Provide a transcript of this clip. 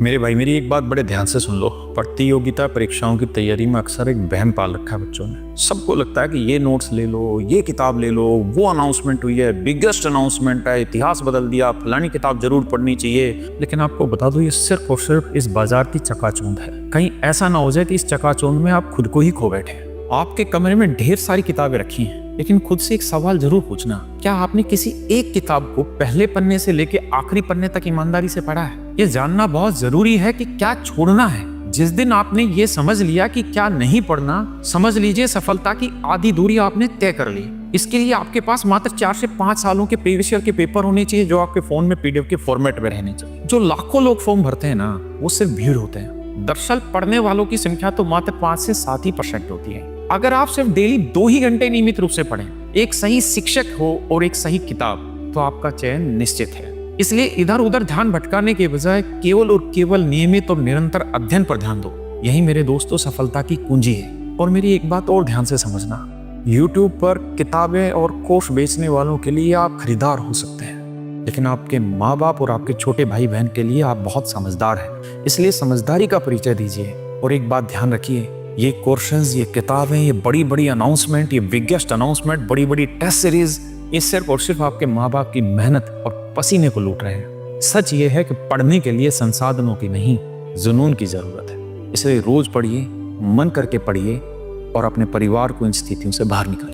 मेरे भाई, मेरी एक बात बड़े ध्यान से सुन लो। प्रतियोगिता परीक्षाओं की तैयारी में अक्सर एक वहम पाल रखा है बच्चों ने। सबको लगता है कि ये नोट्स ले लो, ये किताब ले लो, वो अनाउंसमेंट हुई है, बिगेस्ट अनाउंसमेंट है, इतिहास बदल दिया, फलानी किताब जरूर पढ़नी चाहिए। लेकिन आपको बता दो, ये सिर्फ और सिर्फ इस बाजार की चकाचौंध है। कहीं ऐसा ना हो जाए कि इस चकाचौंध में आप खुद को ही खो बैठे। आपके कमरे में ढेर सारी किताबें रखी हैं, लेकिन खुद से एक सवाल जरूर पूछना, क्या आपने किसी एक किताब को पहले पन्ने से लेके आखिरी पन्ने तक ईमानदारी से पढ़ा है? ये जानना बहुत जरूरी है कि क्या छोड़ना है। जिस दिन आपने ये समझ लिया कि क्या नहीं पढ़ना, समझ लीजिए सफलता की आधी दूरी आपने तय कर ली। इसके लिए आपके पास मात्र 4 से 5 सालों के प्रीवियस ईयर के पेपर होने चाहिए, जो आपके फोन में पीडीएफ के फॉर्मेट में रहने चाहिए। जो लाखों लोग फॉर्म भरते हैं ना, वो सिर्फ भीड़ होते हैं। दरअसल पढ़ने वालों की संख्या तो मात्र 5 से 7 ही % होती है। अगर आप सिर्फ डेली 2 ही घंटे नियमित रूप से पढ़ें, एक सही शिक्षक हो और एक सही किताब, तो आपका चयन निश्चित है। इसलिए इधर उधर ध्यान भटकाने के बजाय केवल और केवल नियमित और निरंतर अध्ययन पर ध्यान दो। यही मेरे दोस्तों सफलता की कुंजी है। और मेरी एक बात और ध्यान से समझना, YouTube पर किताबें और कोर्स बेचने वालों के लिए आप खरीदार हो सकते हैं, लेकिन आपके माँ बाप और आपके छोटे भाई बहन के लिए आप बहुत समझदार हैं। इसलिए समझदारी का परिचय दीजिए। और एक बात ध्यान रखिए, ये कोर्सेज, ये किताबें, ये बड़ी बड़ी अनाउंसमेंट, ये बिगेस्ट अनाउंसमेंट, बड़ी बड़ी टेस्ट सीरीज, ये सिर्फ और सिर्फ आपके माँ बाप की मेहनत और पसीने को लूट रहे हैं। सच ये है कि पढ़ने के लिए संसाधनों की नहीं, जुनून की जरूरत है। इसलिए रोज पढ़िए, मन करके पढ़िए और अपने परिवार को इन स्थितियों से बाहर निकालिए।